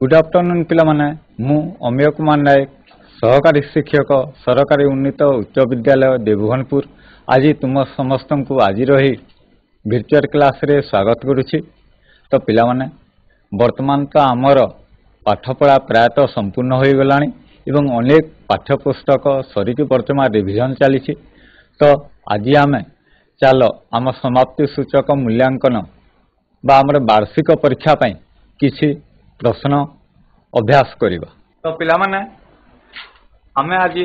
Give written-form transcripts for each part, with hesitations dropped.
Good afternoon पिला माने मु अमिय कुमार नायक सहकारी शिक्षक सरकारी उन्नीत उच्च विद्यालय देवघनपुर आज तुम समस्त को आज रही virtual क्लास रे स्वागत करुछि। तो पिला माने वर्तमान तो आमर पाठपढ़ा प्रायतः संपूर्ण हो गलानी एवं अनेक पाठ्यपुस्तक सरिकी वर्तमान रिविजन चली। तो आज आम चलो आम समाप्ति सूचक मूल्यांकन बा आमर वार्षिक परीक्षा पई किछि प्रश्न अभ्यास करिबा। तो पिला माने आमे आज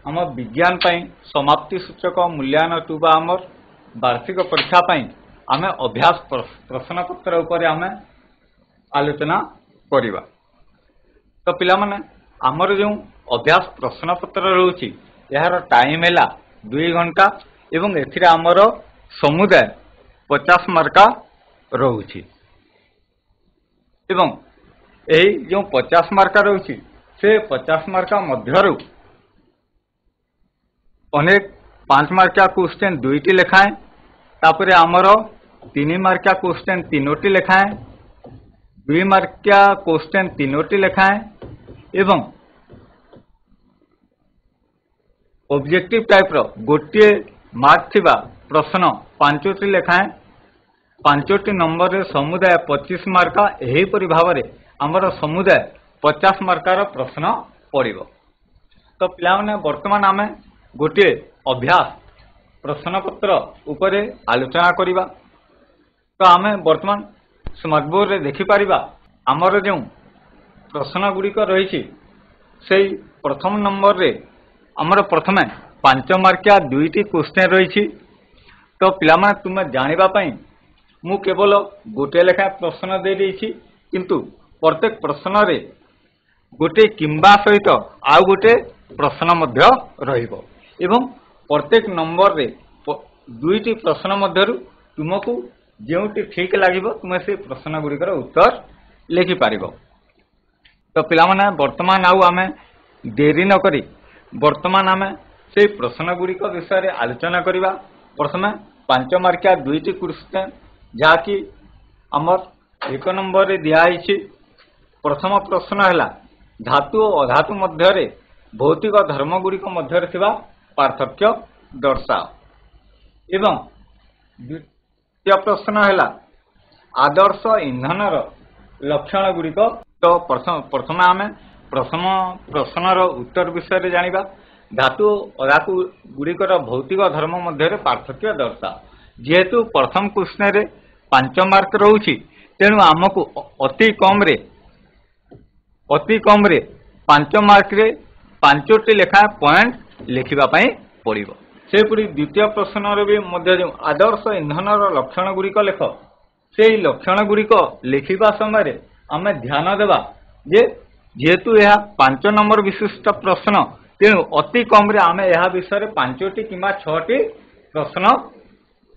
आम विज्ञान पई समाप्ति सूचक मूल्यांकन टुबा आमर वार्षिक परीक्षा पई आमे अभ्यास प्रश्न पत्र ऊपर आमे आलोचना करिबा। तो पिला माने आमर जो अभ्यास प्रश्न पत्र रहउछि यार टाइम हैला 2 घंटा एवं एथिरे आमर समुदाय 50 मार्का रहउछि एवं यही जो 50 मार्का रहउछि से 50 मार्का मध्यरु अनेक 5 मार्किया क्वेश्चन 2टी लेखाएं तापरे आमर 3 मार्किया क्वेश्चन 3टी लेखाएं 2 मार्किया क्वेश्चन 3टी लेखाएं एवं ऑब्जेक्टिव टाइप रो गोटे मार्क थिबा प्रश्न 5टी लेखाएं 5टी नंबर रे समुदाय 25 मार्का एही परि भाबरे आमर समुदाय 50 मार्कार प्रश्न पड़िबो। तो पिला माने वर्तमान आमे गोटे अभ्यास प्रश्न पत्र उपरे आलोचना करिबा। तो आमे वर्तमान स्मार्ट बोर्ड रे देखि परिबा आमर जो प्रश्न गुडी को रहिछि सेही प्रथम नंबर रे आमर प्रथमे 5 मार्किया 2टी क्वेश्चन रहिछि। तो पिला माने तुमे जानिबा पई मु केवल गोटे लेखा प्रश्न दे देछि किंतु प्रत्येक प्रश्न रे गोटे किंबा सहित आउ गोटे प्रश्न मध्य रहिबो एवं प्रत्येक नंबर रे 2टी प्रश्न मध्यरु तुमको जेउटी ठीक लागिबो तुमे से प्रश्न गुडी उत्तर लिखि पारिबो। तो पिला माने वर्तमान आउ आमे देरी न करी वर्तमान आमे से प्रश्न गुडी विषय रे आलोचना करिबा। प्रथमे 5 मार्किया 2टी क्वेश्चन जाकि आमर 1 नंबर रे दिया आइछि। प्रथम प्रश्न हैला धातु और अधातु मध्य रे भौतिक धर्म गुडी मध्य रे थिबा पार्थक्य दर्शाओ एवं द्वितीय प्रश्न हैला आदर्श ईंधन रो लक्षण गुडी। तो प्रथम आमे प्रथम प्रश्न रो उत्तर विषय रे जानिबा। धातु अधातु गुडी भौतिक धर्म मध्य रे पार्थक्य दर्शाओ। जेहेतु प्रथम क्वेश्चन रे 5 मार्क रहउछि तेनु आमको अति कम रे 5 मार्क रे 5टी लेखा पॉइंट लिखिबा पई पड़िबो। सेपुरी द्वितीय प्रश्न रे भी मध्य जो आदर्श ईंधन रो लक्षण गुडी लेख सेही लक्षण गुडी लिखिबा समय रे आमे ध्यान देबा जे जेहेतु यह 5 नंबर विशिष्ट प्रश्न तेनु अति कम रे आमे यह विषय रे 5टी किमा 6टी प्रश्न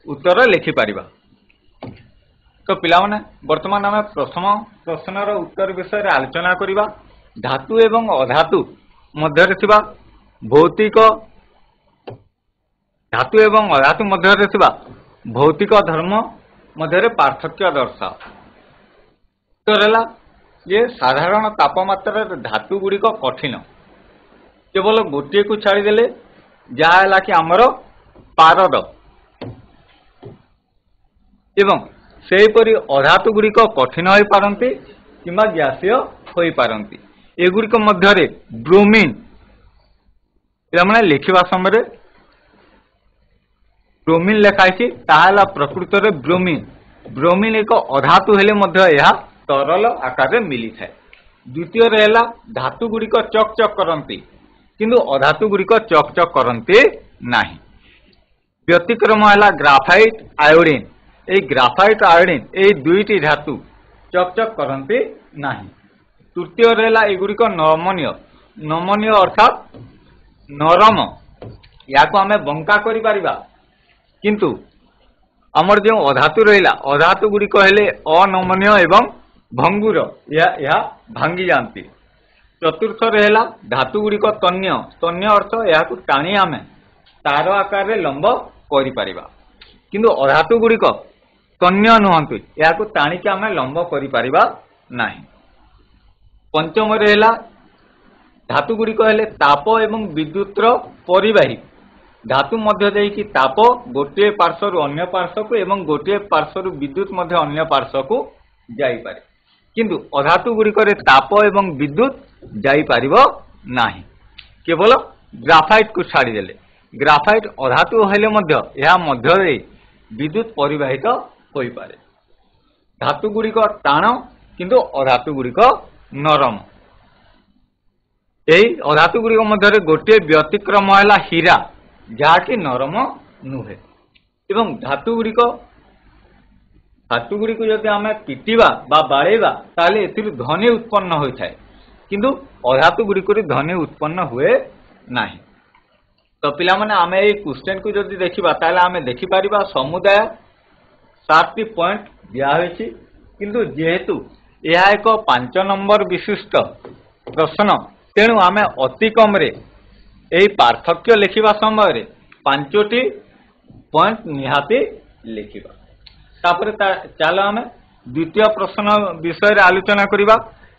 उत्तर लिखि पारिबा। तो पिला माने वर्तमान आमे प्रथम प्रश्न रो उत्तर विषय रे आलोचना करिबा। धातु एवं अधातु मध्य रे थिबा भौतिक धातु एवं अधातु मध्य रे थिबा भौतिक धर्म मध्य रे पार्थक्य दर्शाओ। तो रहला ये साधारण तापमात्रा रे धातु गुडी कठिन केवल गोटे को छाड़ी देले जाहला कि हमरो पारद एवं सेहीपरि अधातु गुडी कठिन होई पारंती किंबा ग्यासीय होई पारंती। एगुडी मध्य रे ब्रोमीन माने लिखिबा समय ब्रोमीन लेखाइछि ताहाला प्रकृत रे ब्रोमीन एक अधातु हेले मध्य यह तरल आकार रे मिली थाए। द्वितीय रहेला धातु गुडी चक चक करंती किंतु अधातु गुडी चक चक करंती नाही। व्यतिक्रम हैला ग्राफाइट आयोडीन ए ग्राफाइट आयोडीन ए 2टी धातु चक चक करंती नाही। तृतीय रहेला एगुडी नमनीय अर्थात नरम याको आमे बंका करि परिबा किंतु हमर जो अधातु रहिला अधातु गुडी हेले अनमनीय एवं भंगुर या भांगी जानती। चतुर्थ रहेला धातु गुडी तन्य अर्थ याको टाणी आमे तार आकार रे लंब करि परिबा किंतु अधातु गुडी तन्य नुहंतु याको टाणी के आमे लंब करि परिबा नाही। पंचम है धातु गुड़िक हेले ताप एवं विद्युतर परिवाही धातु मध्य देकी ताप गोटे पार्श्व अन्य पार्श्व को एवं गोटे पार्श्व विद्युत मध्य अन्य पार्श्व को जाई पारे किंतु अधातु गुड़िक ताप एवं विद्युत जाई पारिबो नाही केवल ग्राफाइट को छाड़देले ग्राफाइट अधातु हेले मध्य यह मध्य विद्युत परिवाहित होई पारे धातु गुड़िक टाण किंतु अधातु गुड़िक नरम यही अधातु गुड़िक मध्य गोटे व्यतिक्रम है हीरा जहाँकि नरम नुहे एवं धातु गुड़िक जदि आम पिटिबा बा बाड़ेबा ताले एथिरु ध्वनि उत्पन्न होता है किंतु अधातु गुड़िक ध्वनि उत्पन्न हुए नाही। तो पिला माने आमे ए क्वेश्चन को जदि देखिबा ताले आमे देखि परिबा समुदाय 7टी पॉइंट दिया होइछि किंतु जेहेतु यह एक 5 नंबर विशिष्ट प्रश्न तेणु आमे अति कम रे एही पार्थक्य लिखिबा समय रे 5टी पॉइंट निहाती लिखिबा। तापरे चलो आमे द्वितीय प्रश्न विषय रे आलोचना करिबा।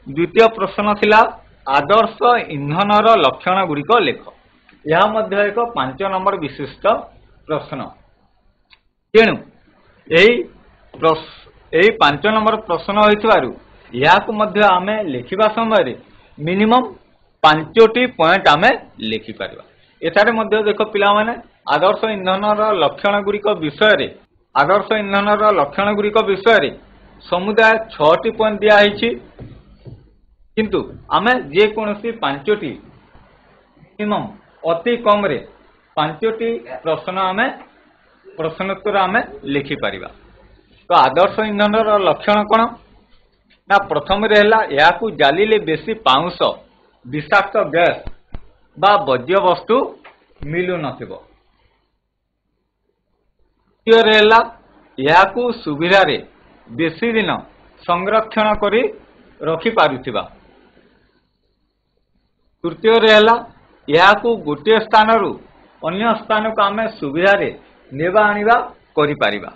द्वितीय प्रश्न थिला आदर्श इंधनर लक्षण गुड़िक लेख यह मध्य एक 5 नंबर विशिष्ट प्रश्न तेणु यही 5 नंबर प्रश्न होइथिबारु याकु मध्य आमे लिखिबा समय रे मिनिमम 5टी पॉइंट आमे लिखि परिबा। एतारे मध्य देखो पिला माने आदर्श इंधनर लक्षण गुड़िक विषय रे आदर्श इंधनर लक्षण गुड़िक विषय रे समुदाय 6टी पॉइंट दिया होइछि किंतु आमे जे कोनोसी 5टी मिनिमम अति कम रे 5टी प्रश्न आमे प्रश्नोत्तर आमे लिखि परिबा। तो आदर्श इंधनर लक्षण कौन ना प्रथम रे हला याकू जालिले बेसी पाउंस विषाक्त गैस बा बज्य वस्तु मिलु नथिबो। द्वितीय रे हला याकू सुविधा रे बेसी दिन संरक्षण करी रखि पारुथिबा। तृतीय रे हला याकू गोटे स्थान रु अन्य स्थान को आमे सुविधा रे नेबा आनिबा करि पारिबा।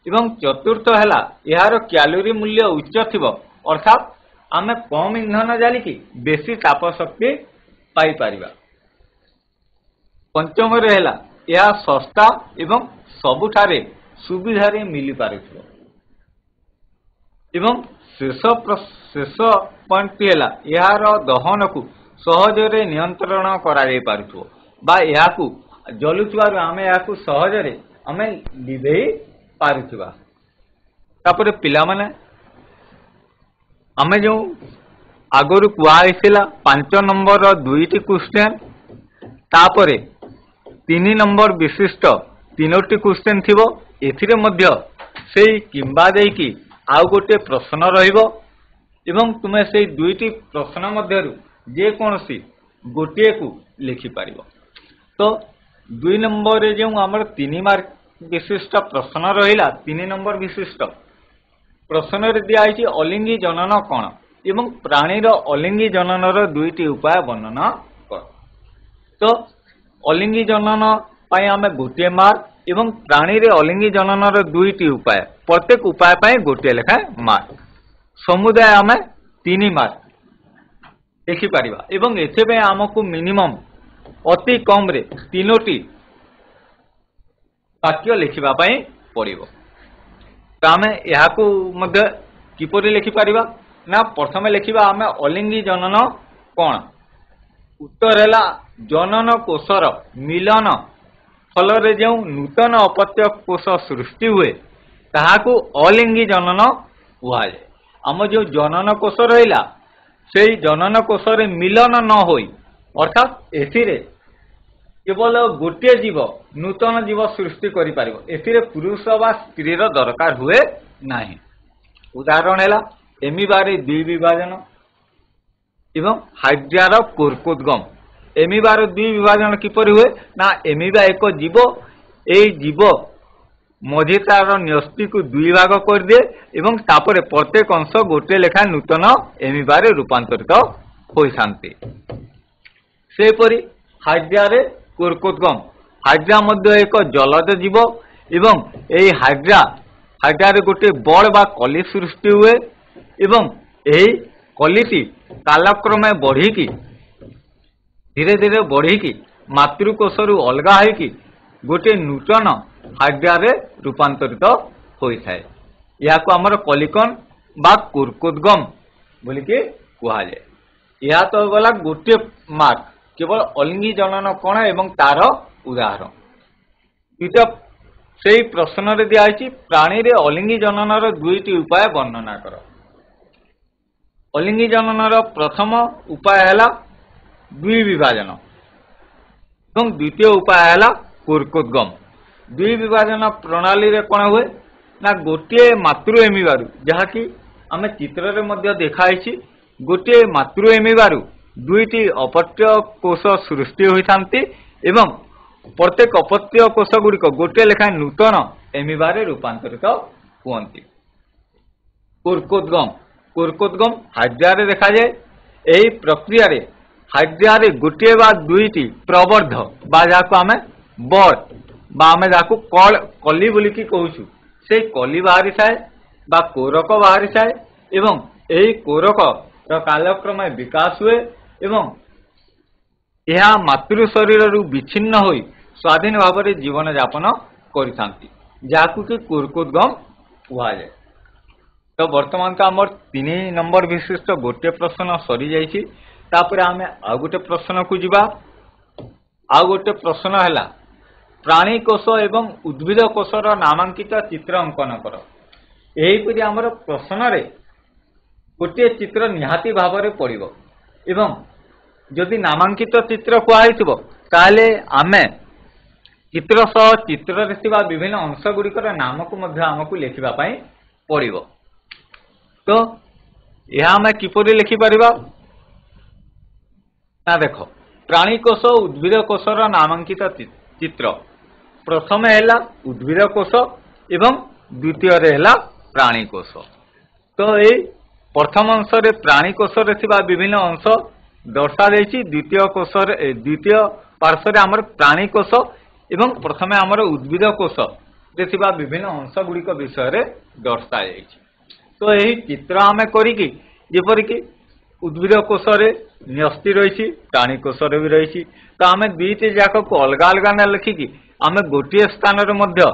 एवं चतुर्थ है यार कैलोरी मूल्य उच्च थिबो अर्थात आमे कम इंधन जालिकी बेसी ताप शक्ति पाई पारिबा। पंचम रे है यह सस्ता एवं सबुठारे सुविधा रे मिली पारुथिबो। एवं शेष पॉइंट है यार दहन को सहज रे नियंत्रण करा जाई पारुथिबो बा याकू जलुथिबारु आमे याकू सहज रे आमे लिभेई पारुथिबा। तापरे पिला माने आमे जो आगरु कुआइसिला 5 नंबर 2टी क्वेश्चन तापरे 3 नंबर विशिष्ट 3टी क्वेश्चन थिबो एथिरे मध्य सेई किंबा देकी आउ गोटे प्रश्न रहिबो एवं तुमे सेई 2टी प्रश्न मध्यरु जे कोनसी गोटे को लिखि पारिबो। तो 2 नंबर रे जो हमर 3 मार्क विशिष्ट प्रश्न रहिला 3 नंबर विशिष्ट प्रश्न रे दिया आइछि अलिंगी जनन कोन एवं प्राणीर अलिंगी जननर 2टी उपाय वर्णन कर। तो अलिंगी जनन पाई आमे गोटे मार्क एवं प्राणी रे अलिंगी जननर 2टी उपाय प्रत्येक उपाय पाई गोटे लेखा मार्क समुदाय आमे 3 मार्क देखि पारिबा एवं एथे पे हमकु मिनिमम अति कम रे 3टी वाक्य लिखिबा पाई पड़िबो। तो आमे याकू मध्य किपरि लिखि पारिबा ना प्रथमे लिखिबा आमे अलिंगी जनन कोन उत्तर हैला जनन कोशर मिलन फल रे जो नूतन अपत्य कोश सृष्टि हुए ताहाकू अलिंगी जनन हुआ जाए। आम जो जनन कोश रहिला सेई जनन कोश रे मिलन न होई अर्थात एथिरे केवल गोटे जीव नूतन जीव सृष्टि करि पारिबो एथिरे पुरुष बा स्त्री रो दरकार हुए नाही। उदाहरण हैला एमिबारे द्विविभाजन एवं हाइड्रार कोर्कोद्गम। एमिबार द्विविभाजन किपरि हुए ना एमिबा एक जीव एई जीव मझे तार न्यस्ति को 2 भाग कर दिए एवं तापरे प्रत्येक अंश गोटे लेखा नूतन एमिबारे रूपांतरित होई थांती। सेपरि हाइड्रारे कोर्कोद्गम हाइड्रा मध्य एक जलज जीव एवं एई हाइड्रारे गोटे बल बा कली सृष्टि हुए एवं एई कलिटी कालक्रमे बढ़ी धीरे धीरे बढ़ी मातृकोश रु अलग होगी गोटे नूतन हाड्या रे रूपांतरित होता है। यह आमर कलिकन बा कुर्कुदगम बोलिकी कहुए। यह तो गला गोटे मार्क केवल अलिंगी जनन कण एवं तार उदाहरण। द्वितीय से प्रश्न रे दिखाई प्राणी रे अलिंगी जननर दुईटी उपाय वर्णना कर। अलिंगी जननर प्रथम उपाय है द्विविभाजन और द्वितीय उपाय है कुर्कुदगम। द्विविभाजन प्रणाली रे कौन हुए ना गोटे मातृ एमिबारु जहाँकि आम चित्र रे मध्य देखाई गोटे मातृ एमिबारु दुईटी अपत्य कोश सृष्टि होती एवं प्रत्येक अपत्य कोश गुड़िक गोटे लेखाएं नूतन एमिबारे रूपांतरित हुअन्ति। कुर्कुदगम हाड्या रे देखा जाए। यही प्रक्रिया रे हाड्या रे गोटे बा दुईटी प्रवर्ध बा जाको आमे बर्ड बा आमे जाको कली बोलिकी कहूछु से कली बाहरी थाए बा कोरक बाहरी थाए एवं यही कोरक कालक्रमे विकास हुए एवं यह मातृ शरीर रु विच्छिन्न होई स्वाधीन भाव में जीवन यापन करिथांती जाकु कि कुर्कुदगम कहुए। तो वर्तमान तो आमर 3 नंबर विशिष्ट गोटे प्रश्न सरी जाइछि। तापर आमे आ गोटे प्रश्न को जिबा। आ गोटे प्रश्न हैला प्राणी कोश एवं उद्भिद कोशर नामांकित चित्र अंकन कर। एहीपरि आमर प्रश्न रे गोटे चित्र निहाती भाव में पड़िबो एवं जदि नामांकित चित्र कुआइथिबो ताले आमे चित्र सह चित्र रे थिबा विभिन्न अंश गुड़िकर नाम को मध्य आमको लिखिबा पई पड़िबो। तो यह आमे किपरि लिखि परिबा ना देखो प्राणी कोश उद्भिद कोशर नामांकित चित्र प्रथम है उद्भिद कोश एवं द्वितीय रे है प्राणी कोश। तो ये प्रथम अंश रे प्राणी कोश रे थिबा विभिन्न अंश दर्शा जाइछि। द्वितीय पार्श्व रे आमर प्राणी कोश एवं प्रथम आमर उद्भिद कोश रे थिबा विभिन्न अंश गुड़िक विषय रे दर्शा जाइछि। तो यही चित्र आमे करिकि जेपरिकि उद्भिद कोश रे न्यस्ति रही प्राणी कोश रे भी रही। तो आमे दुईटी जाक को अलग अलग न लिखिकी आमे गोटे स्थान रे मध्य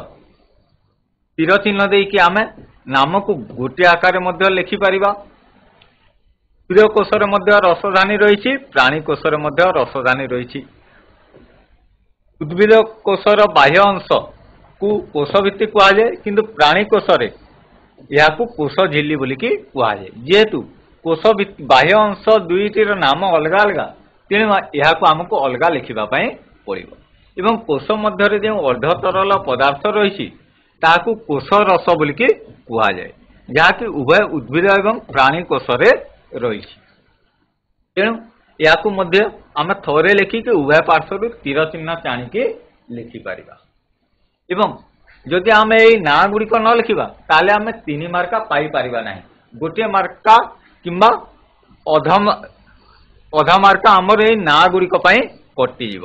तीर चिन्ह देकी आमे नाम को गोटे आकार मध्य लिखि परिबा। उद्भिद कोश रे मध्य रसधानी रही प्राणी कोश रे मध्य रसधानी रही। उद्भिद कोशर बाह्य अंश को कोशभित्ति कहुए किंतु प्राणी कोश रे या कोश झिल्ली बोलिकी कहुए। जेहेतु कोश बाह्य अंश दुईटीर नाम अलग अलग तेणु यह आमको अलग लिखा पड़ो एवं कोश मध्य जो अर्धतरल पदार्थ रही ताकू कोश रस बोलिकी कहुए जहाँकि उभय उद्भिद एवं प्राणी कोश रे रही। तेणु या आम थोड़े लिखिकी उभय पार्श्व तीर चिन्ह टाणिकी लिखिपर एवं जदि आम यही ना गुड़िक न लिखा ताले आम 3 मार्का पाई पारिबा नहीं। गोटे मार्का किंबा अधा मार्का आमर यही ना गुड़िक कटिज।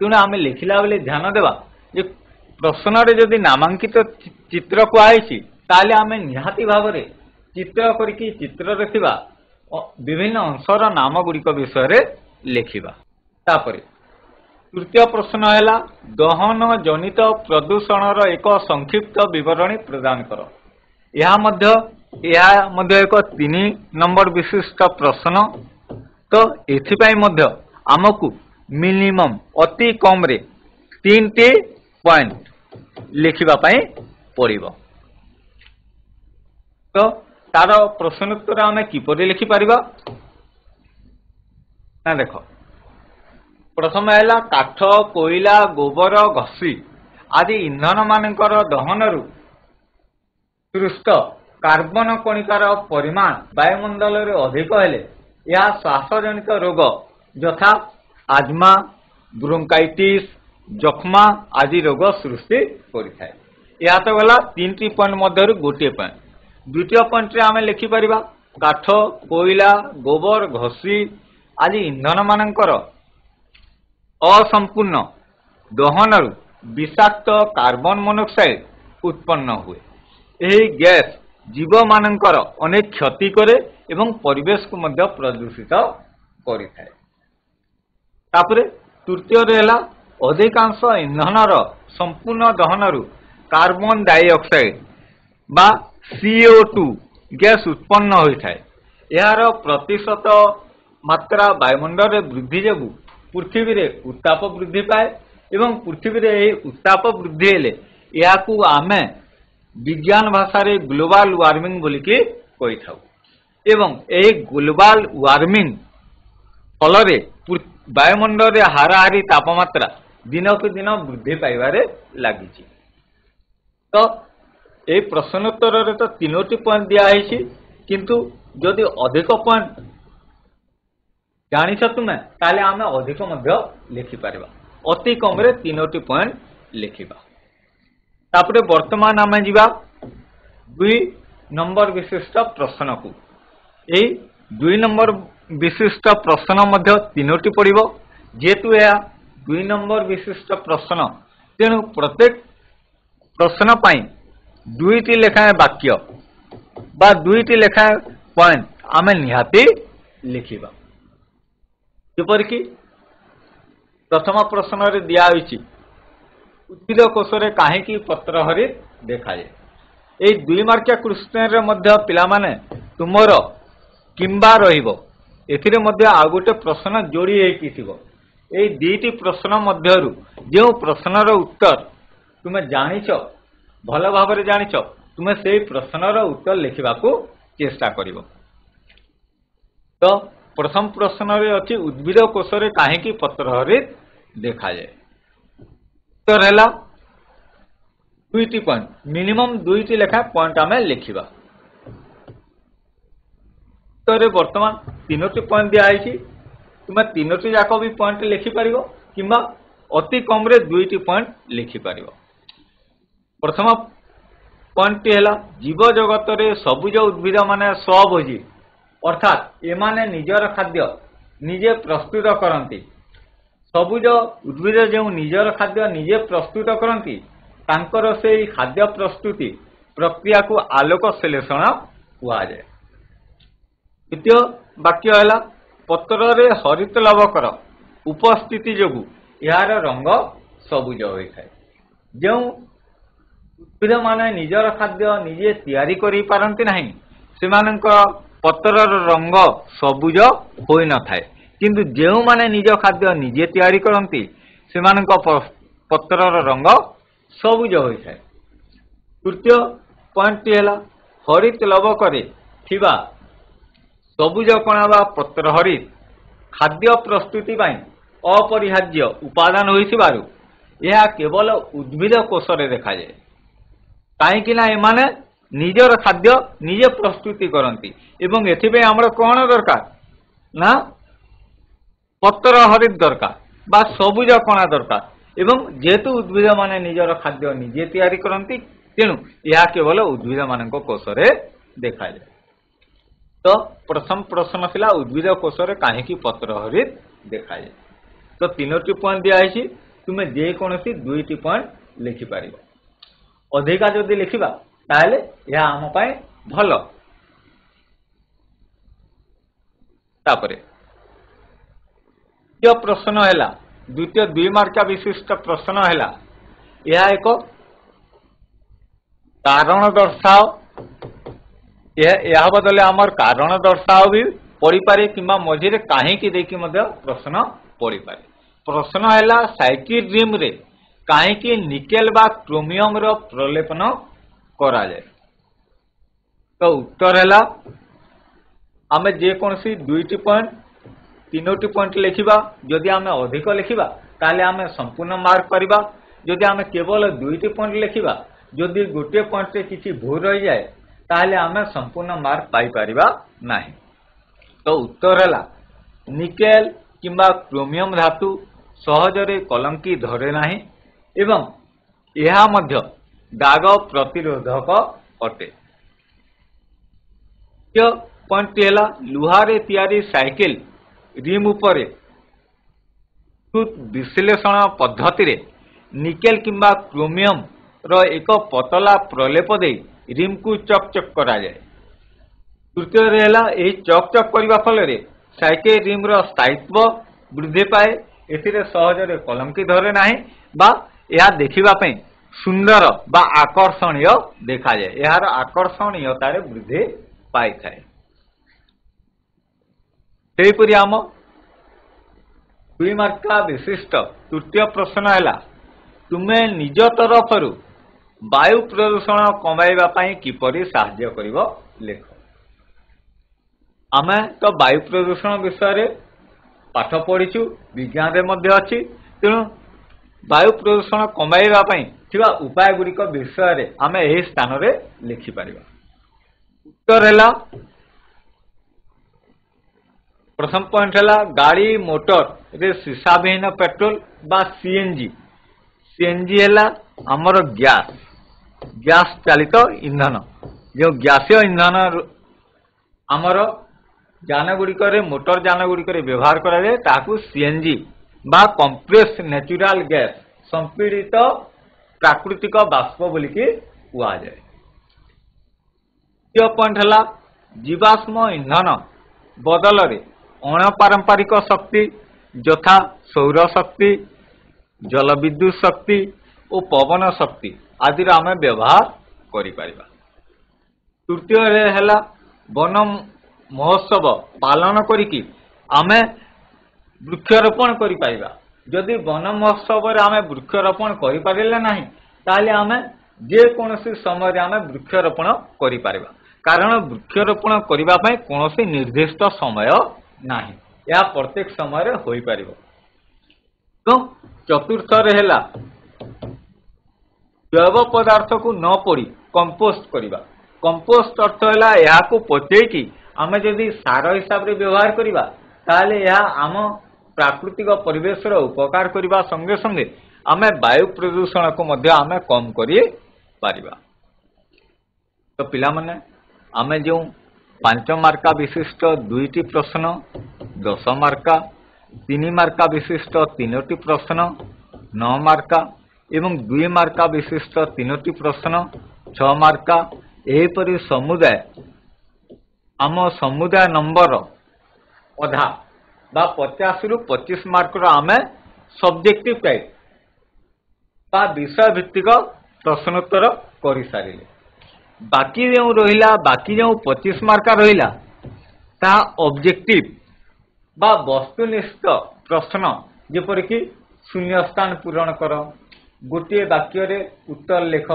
तेणु आम लिखला बेले ध्यान देवा जे प्रश्न रे जदि नामांकित चित्र कहुई ताले आम निहाती भाव में चित्र करिकी चित्र रे थिबा विभिन्न अंशर नाम गुड़िक विषय रे लिखिबा। तापरे तृतीय प्रश्न है दहन जनित प्रदूषणर एक संक्षिप्त विवरणी प्रदान कर। यह मध्य एक 3 नंबर विशिष्ट प्रश्न। तो एथिपाई मध्य आमको मिनिमम अति कम रे 3टी पॉइंट लिखिबा पाई पड़िबो। तो तार प्रश्नोत्तर आम किपरि लिखि परिबा ना देख प्रथम है काठ कोईला गोबर घसी आदि इंधन मानकर दहन सृष्ट कार्बन कणिकार परिमाण वायुमंडल रे अधिक हेले यह श्वासजनित रोग यथा आज्मा ब्रोंकाइटिस जख्मा आदि रोग सृष्टि करिथाय। यह तो गला 3टी पॉइंट मध्य गोटे पॉइंट। द्वितीय पॉइंट रे आमे लिखि परिबा काठ कोईला गोबर घसी आदि इंधन मानकर असंपूर्ण दहन विषाक्त कार्बन मोनोक्साइड उत्पन्न हुए। यही गैस जीव मानकर अनेक क्षति करे एवं परिवेश को मध्य प्रदूषित करिथाए। तापरे तृतीय रेला अधिकांश इंधनर संपूर्ण दहनरु कार्बन डाइऑक्साइड बा CO2 गैस उत्पन्न होइथाए। यार प्रतिशत मात्रा वायुमंडल में वृद्धि जगु पृथ्वी रे उत्ताप वृद्धि पाए एवं पृथ्वी रे उत्ताप वृद्धि हेले याकू आमे विज्ञान भाषा रे ग्लोबल वार्मिंग बोलिकी कहि थाउ। एवं ए ग्लोबल वार्मिंग फल रे वायुमंडल रे हाराहारी तापमात्रा दिनक दिन वृद्धि पाइबारे लागिछि। तो ए प्रश्नोत्तर रे तो तीनोटी पॉइंट दिया है, किंतु जदि अधिक पॉइंट जानिछ तुमे ताले आमे अधिक मध्य लिखि पारिबा। अति कम रे तीनोटी पॉइंट लिखिबा। तापरे वर्तमान आमे जिबा 2 नंबर विशिष्ट प्रश्न को। ए 2 नंबर विशिष्ट प्रश्न मध्य तीनोटी पड़िबो। जेतु या 2 नंबर विशिष्ट प्रश्न तेणु प्रत्येक प्रश्न पाई 2टी लेखाएं वाक्य बा 2टी लेखाएं पॉइंट आमे निहाती लिखिबा। जेपरिक प्रथम प्रश्न रे दिया होइछि उद्भिद कोश रे काहेकि पत्र हरित देखाए। ए 2 मार्किया क्वेश्चन रे मध्य पिला माने तुमरो किंबा रहिबो एथिरे मध्य आ गोटे प्रश्न जोड़ी हेकि थिबो। ए 2टी प्रश्न मध्यरु जे प्रश्नर उत्तर तुमे जानिछ भल भाव रे जानिछ तुमे से प्रश्नर उत्तर लिखिबाकू चेष्टा करिवो। तो प्रथम प्रश्न रे अछि उद्भिद कोश रे काहेकि पत्र हरित देखा जाए। उत्तर हैला 2टी पॉइंट मिनिमम 2टी लेखा पॉइंट आमे लिखिबा। उत्तर वर्तमान 3टी पॉइंट दिया है, तुमे 3टी जाक भी पॉइंट लिखि पारिबो किंबा अति कम रे 2टी पॉइंट लिखि पारिबो। प्रथम पॉइंट है जीव जगत रे सबुज उद्भिद माने स्वभोजी अर्थात एमाने निजर खाद्य निजे प्रस्तुत करती। सबुज उद्भिद जो निजर खाद्य निजे प्रस्तुत करती तांकर से खाद्य प्रस्तुति प्रक्रिया को आलोक संश्लेषण हुआ जाए। द्वितीय वाक्य है पत्र रे हरित लवकर उपस्थिति जोगु यार रंग सबुज होइथाए। जो उद्भिद माने निजर खाद्य निजे तैयारी करि पारंती नाही सेमानंकर पत्रर रंग सबुज होई न थाए, किंतु जो माने निज खाद्य निजे तैयारी करती सेमानंक पत्रर रंग सबुज होई थाए। तृतीय पॉइंट है हरित लवकरे थिबा सबुज कणा बा पत्र हरित खाद्य प्रस्तुति पाई अपरिहार्य उपादान होइथिबारु यह केवल उद्भिद कोश रे देखा जाए। काहेकि ना एमाने निजर खाद्य निजे प्रस्तुति करती एवं एथिबे हमर कोन दरकार ना पत्र हरित दरकार बा सबुज कणा दरकार एवं जेतु उद्भिद माने निजर खाद्य निजे तैयारी करती तेणु यह केवल उद्भिद मानक कोश रे देखा जाए। तो प्रथम प्रश्न थिला उद्भिद कोश रे काहेकि पत्र हरित देखा जाए। तो 3टी पॉइंट दिया है, तुमे जे कोनोसी 2टी पॉइंट लिखि पारिबो। अधिका जदि लिखिबा ताले यह आम पाए भल। तापरे जो प्रश्न है द्वितीय 2 मार्किया विशिष्ट प्रश्न है यह एक कारण दर्शाओ। यह बदले आमर कारण दर्शाओ भी पड़ी पारे किंबा मझिरे काहेकि देखि मध्य प्रश्न पड़ी पारे। प्रश्न है साइकिल रिम रे काहेकि निकेल बा क्रोमियम रो प्रलेपन करा जाए। तो उत्तर है आमे जे कोनसी 2टी पॉइंट 3टी पॉइंट लिखिबा। जदि आमे अधिक लिखिबा ताले आमे संपूर्ण मार्क पारिबा। जदि आमे केवल 2टी पॉइंट लिखिबा जदि गोटे पॉइंट रे किछि भूल रहि जाए ताले आमे संपूर्ण मार्क पाई पारिबा नाही। तो उत्तर है निकेल किंबा क्रोमियम धातु सहजरे कलंकी धरे नाही एवं यह मध्य दाग प्रतिरोधक अटे। पॉइंट है लुहारे तैयारी साइकिल रिम उपरे विश्लेषण पद्धति रे निकेल किंबा क्रोमियम रो एक पतला प्रलेप दे रिम को चकचक करा जाए। तृतीय यही चक चक करने फल साइकेल रिम स्थायित्व वृद्धि पाए एथिरे सहजरे कलंकी धरे नाही बा यह देखिबा सुंदर बा आकर्षणीय देखा जाए यार आकर्षणीयतार वृद्धि पाई थाए। सेहीपरि आम 2 मार्का विशिष्ट तृतीय प्रश्न है तुमे निज तरफरु वायु प्रदूषण कमाइबा पई किपरि साहाय्य करिवो लेख। आमे तो वायु प्रदूषण विषय रे पाठ पढ़ीचु विज्ञान रे मध्य अछि तेणु वायु प्रदूषण कमाइबा पई थिबा उपाय गुड़िक विषय रे आमे एही स्थान रे लिखि परिबा। उत्तर हैला प्रथम पॉइंट है गाड़ी मोटर रे सीसा विहीन पेट्रोल बा सीएनजी सीएनजी है आमर गैस चालित इंधन जो गैसीय इंधन आमर जान गुड़िक मोटर जान गुड़िक व्यवहार कराए ताकू सीएनजी बा कंप्रेस नेचुरल गैस संपीड़ित प्राकृतिक बाष्प बोलिकी कहुए। द्वितीय पॉइंट है जीवाश्म इंधन बदल रे अणपारंपरिक शक्ति यथा सौर शक्ति जलविद्युत शक्ति और पवन शक्ति आदि आमे व्यवहार करि परिबा। तृतीय है वन महोत्सव पालन करिकी आमे वृक्षरोपण करि परिबा। जदि वन महोत्सव रे आमे वृक्षरोपण करि परिले नाही ताले आमे जे कोनोसी समय आमे वृक्षरोपण करि परिबा कारण वृक्षरोपण करिबा पई कोनोसी निर्दिष्ट समय नहीं यह प्रत्येक समय रे होई परिबो। तो चतुर्थ रहेला जैव पदार्थ को न पड़ी कंपोस्ट करिबा। कंपोस्ट अर्थ है यह को पचेकी आमे जदि सार हिसाब रे व्यवहार करिबा ताले यह आम प्राकृतिक परिवेश रो उपकार करिबा संगे संगे आमे वायु प्रदूषण को मध्य आमे कम करि परिबा। तो पिला माने आमे जो 5 मार्का विशिष्ट 2टी प्रश्न 10 मार्का 3 मार्का विशिष्ट 3टी प्रश्न 9 मार्का एवं 2 मार्का विशिष्ट 3टी प्रश्न 6 मार्का एहीपरि समुदाय आम समुदाय नंबर अधा बा 50 रु 25 मार्क आमे सब्जेक्टिव टाइप बा विषय भित्तिक प्रश्नोत्तर करि सारिले। बाकी जो रहिला बाकी जो 25 मार्का रहिला ता ऑब्जेक्टिव बा वस्तुनिष्ठ प्रश्न जेपरिक शून्य स्थान पूरण कर गोटे वाक्य रे उत्तर लेख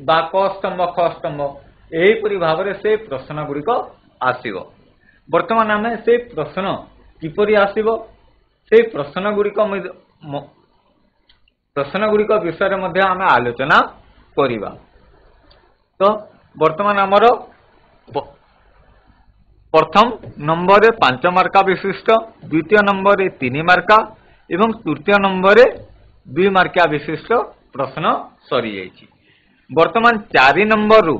बा क स्तंभ ख स्तंभ एहीपरि भाव से प्रश्न गुड़िक आसीबो। वर्तमान आमे से प्रश्न किपरि आसीबो से प्रश्न गुड़िक विषय मध्ये आमे आलोचना करिबा। तो वर्तमान आमर प्रथम नंबर 5 मार्का विशिष्ट द्वितीय नंबर 3 मार्का एवं तृतीय नंबर 2 मार्का विशिष्ट प्रश्न सरी जाइछि। वर्तमान 4 नंबर रु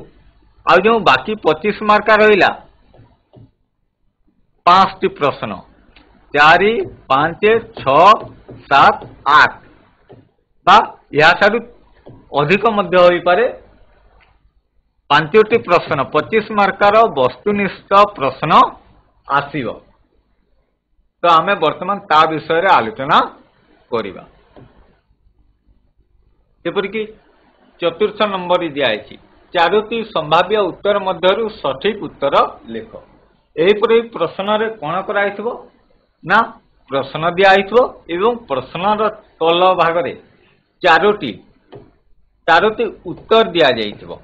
आ जो बाकी 25 मार्का रहिला 5टी प्रश्न 4 5 6 7 8 बा या साडू अधिक मध्य होई पारे 5टी प्रश्न 25 मार्कार वस्तुनिष्ठ प्रश्न आसीबो। तो आमे वर्तमान ता विषय रे आलोचना करिबा। जेपरिक चतुर्थ नंबर दियाछि 4टी संभाव्य उत्तर मध्यरु सठिक उत्तर लेख। एहीपरि प्रश्न रे कोन कराइथबो ना प्रश्न दियाइथबो एवं प्रश्न रो तल भाग रे 4टी उत्तर दिया जाइथबो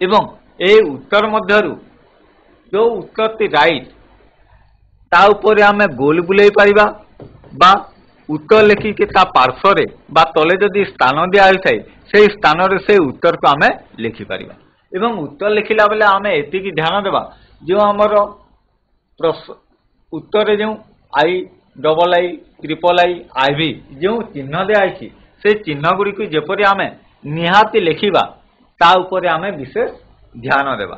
एवं ए उत्तर मध्यरु जो उत्तर टी राइट ता ऊपर आमे गोल बुलाई परिबा बा उत्तर लिखिके ता पार्श्व रे बा तले जदि स्थान दिया होइथाय से स्थान रे से उत्तर को आमे लिखि परिबा। एवं उत्तर लिखिला बेले आमे एति की ध्यान देबा जो हमर उत्तर रे जो I double I triple I IV जो चिन्ह दिया आइछि से चिन्ह गुडी को जेपरि आमे निहाती लिखिबा ता ऊपर आमे विशेष ध्यान देबा।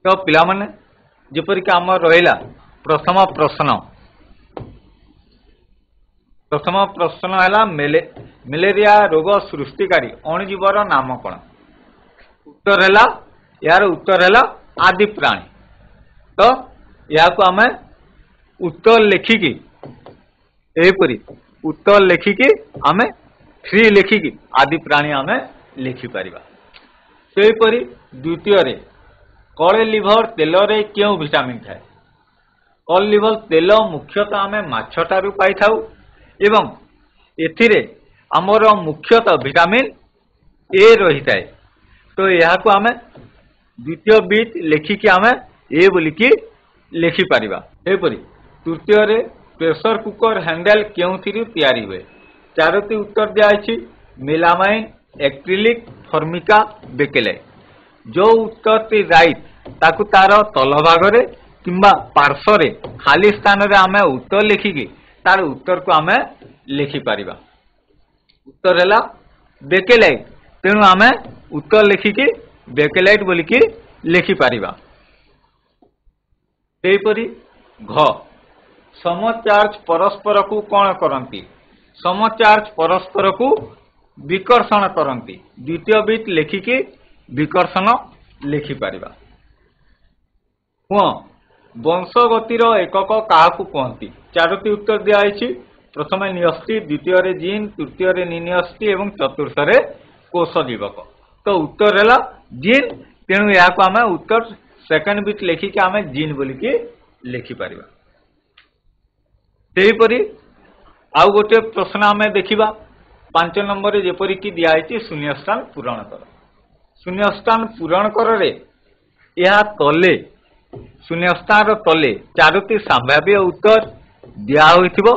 तो पिला माने जेपरि कि आम रहिला प्रथम प्रश्न है मलेरिया रोग सृष्टिकारी अणुजीवर नाम कौन। उत्तर है यार उत्तर है आदि प्राणी। तो या आम उत्तर लिखिकी एपरी उत्तर लिखिकी आम थ्री लिखिकी आदि प्राणी आम लिखिपर। सेपरी द्वितीय कल लिभर तेल रे क्यों विटामिन थाए? कल लिभर तेल मुख्यतः आम माछठारू पाई थाउ एवं एथिरे आमर मुख्यतः विटामिन ए रही थाए। तो यह आम द्वितीय बीट लिखिकी आम ए बोलिकी लिखिपर। एपरी तृतीय प्रेशर कुकर हैंडल क्यों तैयारी हुए? चारोटी उत्तर दिखाई मेलामाइन, एक्रिलिक, फर्मिका, बेकेलाइट। जो उत्तर राइट ताकू तार तल भागरे किंबा पार्श्व खाली स्थान रे आमे उत्तर लिखिकी तार उत्तर को आमे लिखिपर। उत्तर है बेकेलाइट, तेणु आमे उत्तर लिखिकी बेकेलाइट बोलिकी लिखिपर। सेहीपरि घ समचार्ज परस्पर को कौन करती? समचार्ज परस्पर को विकर्षण करती। द्वितीय बीट लिखिकी विकर्षण लिखिपर। वंशगतिर एकक क्या कहती? चारोटी उत्तर दिखाई प्रथम न्यष्टि, द्वितीय जीन, तृतीय निन्यष्टि एवं चतुर्थ कोष जीवक। तो उत्तर है जीन, तेणु या आम उत्तर सेकेंड बीट लिखिकी आम जीन बोलिकी लिखिपर। सेहीपरि आउ गोटे प्रश्न आम देखा 5 नंबर जेपरिक दिखाई शून्यस्थान पूरण कर। शून्यस्थान पूरण कर यह तले शून्यस्थान तले चारोटी संभाव्य उत्तर दिया होइथिबो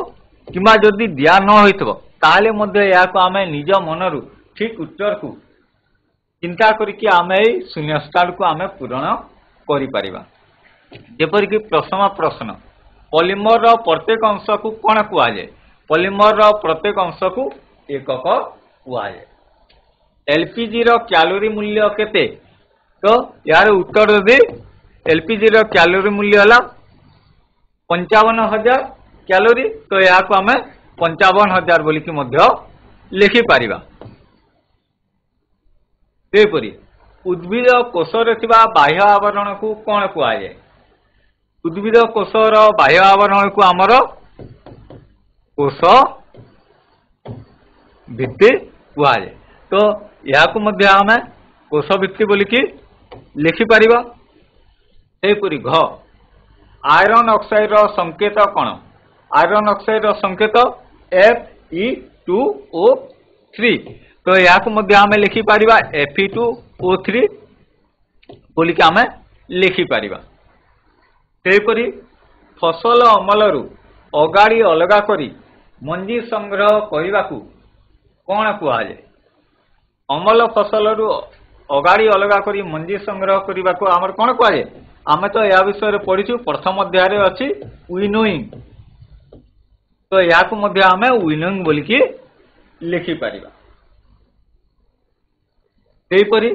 किंबा जदि दिया न होइथिबो ताले मध्ये याको आमे निज मनरु ठीक उत्तर को चिंता करिकि आमे शून्यस्थान को आमे पूरण करि परिबा। जेपरिक प्रश्न पॉलीमर रो प्रत्येक अंश को कोन कुआ जाय? पॉलीमर रो प्रत्येक अंश को एकक कुआ जाय। एलपीजी रो कैलोरी मूल्य केते? तो यार उत्तर दे एलपीजी रो कैलोरी मूल्य हला 55,000 कैलोरी। तो या को आमे 55,000 बोली कि मध्य लिखि पारिबा। सेपरि उद्भिद कोष रे थिबा बाह्य आवरण को कोन कुआ जाय? उद्भिद कोषर बाह्य आवरण को आमर कोष भित्ति कुआ जाय। तो या को मध्य आमे कोष भित्ति बोलिकी लिखिपर। सेपरि घ आयरन ऑक्साइड रो संकेत कौन? आयरन ऑक्साइड रो संकेत Fe2O3। तो या को मध्य आमे लिखिपर Fe2O3 बोलिकी आमे लिखिपर। सेहीपरि फसल अमलरू अगाड़ी अलगा करी मंजी संग्रह करने कौन कुआ जाए? अमल फसल अगाड़ी अलगा करी मंजी संग्रह करने को आमर कौन कुआ जाए? आमे तो या विषय पढ़ीचु प्रथम अध्याय अच्छी विनोइंग। तो या को मध्य आमे विनोइंग बोलिकी लिखिपर। सेहीपरि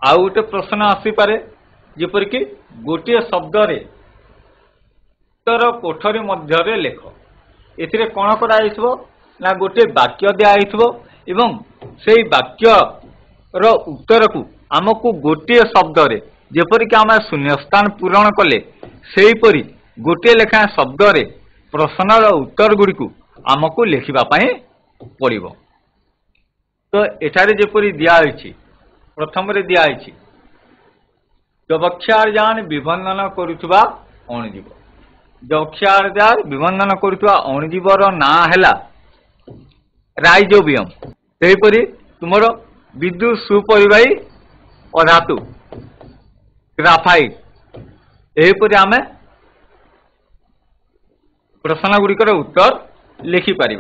आउ गोटे प्रश्न आसीपे जेपरिक गोटे शब्द रे उत्तर कोठरी मध्य लेख। एथिरे कौन कराइथिबो ना गोटे वाक्य दिया एवं सेई वाक्य रो उत्तर को आमको गोटे शब्द रे जेपरिक आम शून्यस्थान पूरण कले सेहीपरि गोटे लेखा शब्द रे प्रश्न रो उत्तर गुड़ी को आमको लिखिबा पई पड़िबो। तो एठारे जेपरि दिया होइछि प्रथम रे दिया होइछि जबक्षारजान विबंधन करुवा अणुजीव। जबक्षारजान विबंधन करुवा अणुजीवर ना है राइजोबियम। सेहीपरि तुमर विद्युत सुपरिवाही अधातु ग्राफाइट। एहीपरि आमे प्रश्न गुड़िकर उत्तर लिखिपर।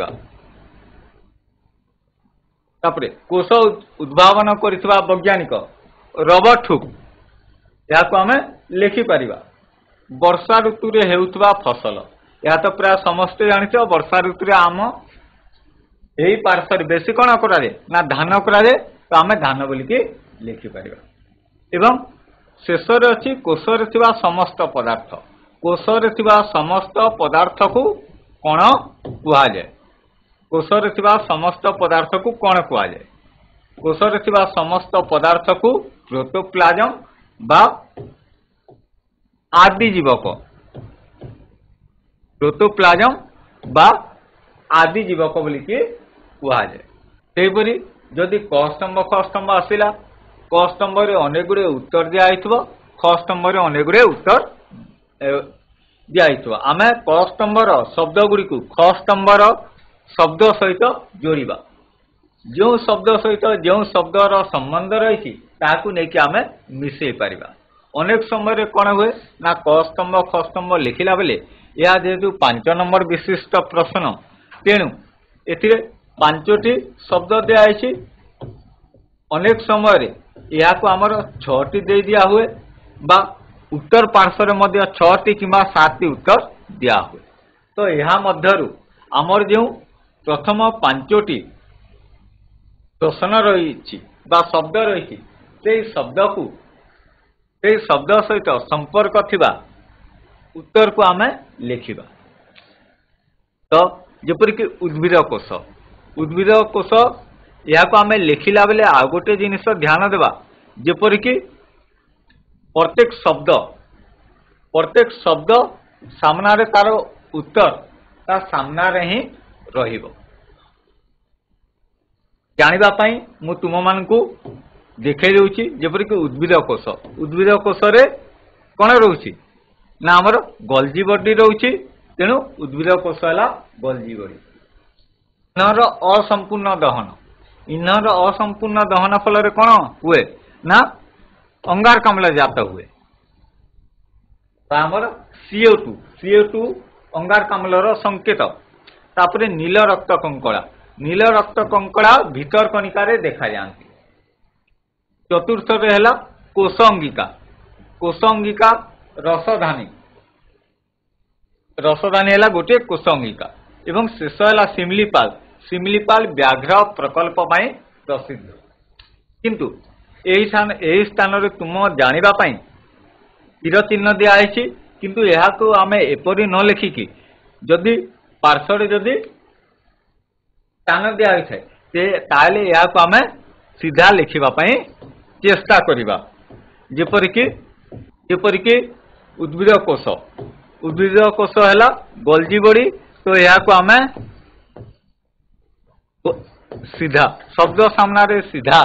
तापरे कोष उद्भावन करिଥିବା वैज्ञानिक रॉबर्ट हुक या को आमे लिखिपर। वर्षा ऋतु रे हेउଥିବା फसल या तो प्राय समस्ते जानिछ। वर्षा ऋतु रे आम एही पार्श्व बेसी कोन करारे ना धान करारे। तो आमे धान बोलिकी लिखिपर। एवं शेष रे अछि कोष रे थिबा समस्त पदार्थ। कोष रे थिबा समस्त पदार्थ को कोन कुआ जाय? कोष रे थिबा समस्त पदार्थ को कोन कुआ जाय? कोष रे थिबा समस्त पदार्थ को प्रोटोप्लाज्म बा आदि जीवक प्रोटोप्लाज्म बा आदि जीवक बोली कि कहा जाए। सेहीपरि जदि क स्तंभ ख स्तंभ आसिला क स्तंभ रे अनेक गुड़े उत्तर दिया ख स्तंभ रे अनेक गुड़े उत्तर दिया आम क स्तंभर शब्द गुड़ी ख स्तंभर शब्द सहित जोड़िबा जो शब्द सहित जो शब्दर संबंध रही नहीं आम मिसई पारिबा। अनेक समय कौन हुए ना क स्तंभ ख स्तंभ लिखिला बेले यह जेहेतु 5 नंबर विशिष्ट प्रश्न तेणु ए 5टी शब्द दिखाई अनेक समय यह आमर 6टी दे दिया हुए बा उत्तर पार्श्व में 6टी कि 7टी उत्तर दिया हुए। तो यह मध्यरु आमर जो प्रथम 5टी प्रश्न रही बा शब्द रही शब्द को शब्द सहित संपर्क थिबा उत्तर को आम लिखिबा। तो जेपरिक उद्भिद कोश या आम लिखिला बेले आ गोटे जिनिस ध्यान देवा जेपरिक प्रत्येक शब्द सामना रे तार उत्तर ता सामना रे ही रहिबो। जानिबा पई मु तुम मानकु देखै देउची जेपरिक उद्भिद कोश रे कोन रहउची ना हमर गोल्जी बॉडी रहउची तेणु उद्भिद कोश हला गोल्जी बॉडी। इन्हर असंपूर्ण दहन फल रे कोन हुए ना अंगारकाम्ल जात हुए। आमर CO2 अंगारकाम्लर संकेत। तापरे नील रक्त कंकड़ा भीतर कणिका देखा जाती। चतुर्थ है कोशांगिका रसधानी है गोटे कोशांगिका एवं शेष है सिमिलीपाल व्याघ्र प्रकल्प प्रसिद्ध। किंतु यही स्थान रे तुम जानिबा पई तीर चिन्ह दिखाई किंतु यह को आम एपरी न लिखिकी जदि पार्श्व जदि स्थान दिखाई यह को आम सीधा लिखा चेष्टा करिबा। जेपरिक उद्भिद कोश है गोल्जी बॉडी। तो यह को आम सीधा शब्द सामना रे सीधा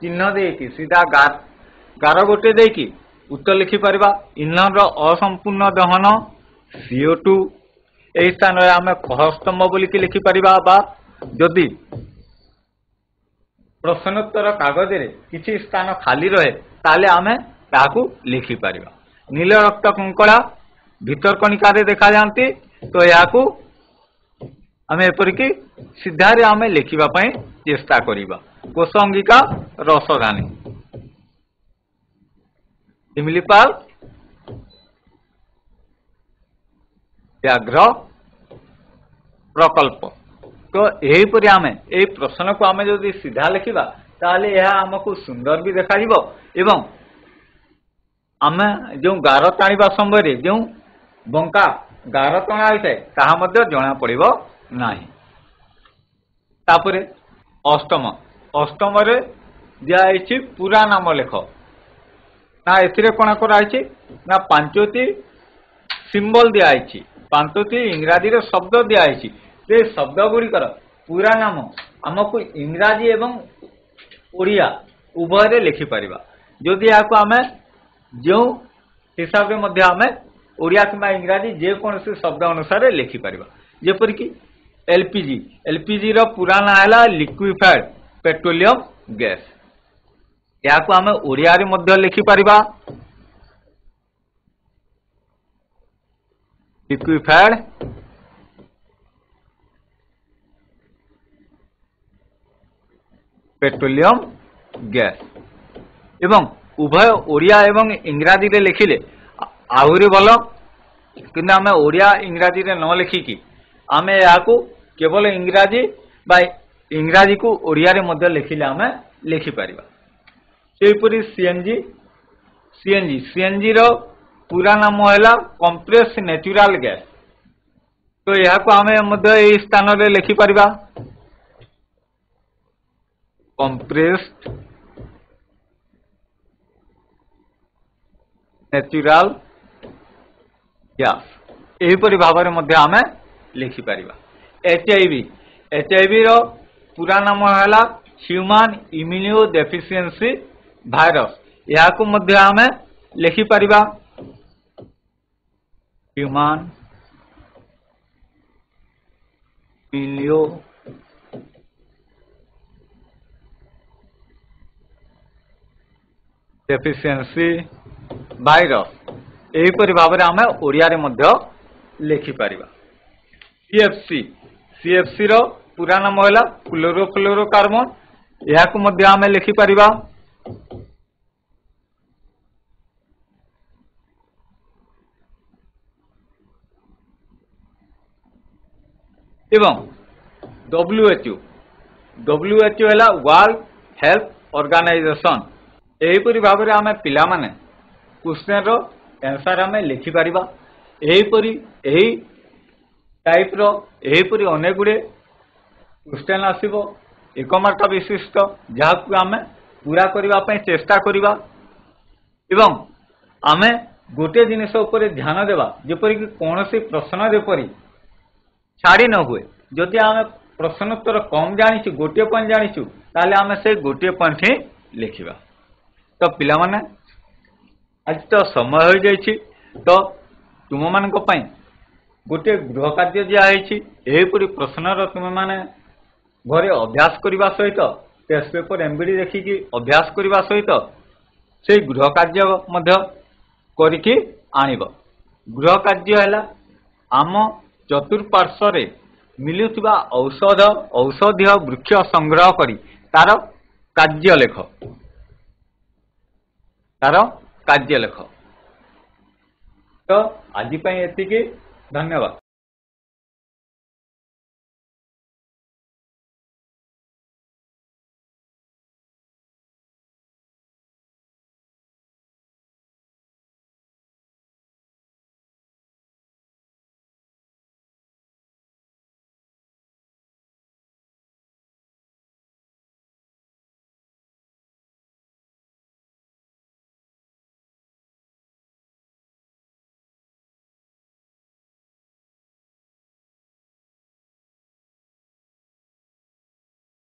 चिन्ह देकी सीधा गार गोटे देकी उत्तर लिखि परिबा। इंधन असंपूर्ण दहन CO2 यही स्थान रे आम ख स्तंभ बोलिकी लिखि परिबा बा जदि प्रश्नोत्तर कागज रे किसी स्थान खाली रहे ताले आमे ताकू लिखि परिबा। नील रक्त कंकड़ा भीतर कणिका रे देखा जाती तो याकू आमे एपरिकी सीधा रे आमे लिखिबा पई चेष्टा करिबा। कोशांगिका रसधानी सिमिलीपाल व्याघ्र प्रकल्प। तो यहीपरि आमे ए प्रश्न को आमे जदि सीधा लिखिबा ताले यह आमको सुंदर भी देखा जिवो एवं आमे जो गार टाणिबा समय जो बंका गार टणा होइଥାଏ ताहा मध्ये जणा पड़िबो नाही। तापरे अष्टम रे दिया आइछि पूरा नाम लेख ना एथिरे कोन कराइछि ना 5टी सिंबल दिया आइछि 5टी इंग्राजी रे शब्द दिया आइछि। से शब्द गुड़िकर पूरा नाम आमको इंग्राजी एवं ओडिया उभय लिखिपर जदि यहाँ आम जो हिसाब से मध्य आम ओडिया कि इंग्राजी जेकोसी शब्द अनुसार लिखिपर। जेपरिक एलपीजी रो पूरा ना है लिक्विफाइड पेट्रोलियम गैस। यहाँ आम ओडिया रे मध्य लिखिपर लिक्विफाइड पेट्रोलियम गैस एवं उभय ओडिया एवं इंग्राजी रे लिखिले आहुरी भल। किंतु आम ओडिया इंग्राजी रे न लिखिकी आम या केवल इंग्राजी बा इंग्राजी को ओडिया रे मध्य लिखिले आम लिखिपर। सेहीपरि सीएनजी रो पूरा नाम है कंप्रेस नेचुरल गैस। तो यहाँ आम यही स्थान रे लिखिपर compressed ନ୍ୟାଚୁରାଲ ଗ୍ୟାସ୍। ଏହିପରି ଭାବରେ ମଧ୍ୟ ଆମେ ଲେଖିପାରିବା। HIV ର ପୁରା ନାମ ହେଲା ହ୍ୟୁମାନ୍ ଇମ୍ୟୁନୋ ଡେଫିସିଏନ୍ସି ଭାଇରସ୍। ଏହାକୁ ମଧ୍ୟ ଆମେ ଲେଖିପାରିବା ହ୍ୟୁମାନ୍ ଇମ୍ୟୁନୋ ଡେଫିସିଏନ୍ସି ଭାଇରସ୍। ଏହିପରି ଭାବରେ ଆମେ ଓଡ଼ିଆରେ ମଧ୍ୟ ଲେଖିପାରିବା। CFC ର ପୁରା ନାମ ହେଲା କ୍ଲୋରୋଫ୍ଲୋରୋକାର୍ବନ। ଏହାକୁ ମଧ୍ୟ ଆମେ ଲେଖିପାରିବା ଏବଂ WHO ହେଲା ୱାର୍ଲଡ ହେଲ୍ଥ ଅର୍ଗାନାଇଜେସନ। ଏହିପରି ଭାବରେ ଆମେ ପିଲାମାନେ କ୍ୱେଶ୍ଚନର ଆନ୍ସର ଆମେ ଲେଖିପାରିବା। ଏହି ଟାଇପ୍ର ଏହିପରି ଅନେକ ଗୁଡ଼ିଏ କ୍ୱେଶ୍ଚନ ଆସିବ ଏକ ମାର୍କ ବିଶିଷ୍ଟ, ଯାହାକୁ ଆମେ ପୂରା କରିବା ପାଇଁ ଚେଷ୍ଟା କରିବା ଏବଂ ଆମେ ଗୋଟିଏ ଜିନିଷ ଉପରେ ଧ୍ୟାନ ଦେବା ଯେପରିକି କୌଣସି ପ୍ରଶ୍ନ ଯେପରି ଛାଡ଼ି ନ ହୁଏ। ଯଦି ଆମେ ପ୍ରଶ୍ନୋତ୍ତର କମ୍ ଜାଣିଛୁ, ଗୋଟିଏ ପଏଣ୍ଟ ଜାଣିଛୁ, ତାହେଲେ ଆମେ ସେ ଗୋଟିଏ ପଏଣ୍ଟ ହିଁ ଲେଖିବା। ତ ପିଲାମାନେ ଆଜି ତ ସମୟ ହୋଇଯାଇଛି, ତ ତୁମମାନଙ୍କ ପାଇଁ ଗୋଟିଏ ଗୃହ କାର୍ଯ୍ୟ ଦିଆହେଇଛି। ଏହିପରି ପ୍ରଶ୍ନର ତୁମେମାନେ ଘରେ ଅଭ୍ୟାସ କରିବା ସହିତ ଟେଷ୍ଟ ପେପର MBD ଦେଖିକି ଅଭ୍ୟାସ କରିବା ସହିତ ସେଇ ଗୃହ କାର୍ଯ୍ୟ ମଧ୍ୟ କରିକି ଆଣିବ। ଗୃହ କାର୍ଯ୍ୟ ହେଲା ଆମ ଚତୁଃପାର୍ଶ୍ୱରେ ମିଳୁଥିବା ଔଷଧୀୟ ବୃକ୍ଷ ସଂଗ୍ରହ କରି ତାର କାର୍ଯ୍ୟ ଲେଖ। ତ ଆଜି ପାଇଁ ଏତିକି, ଧନ୍ୟବାଦ।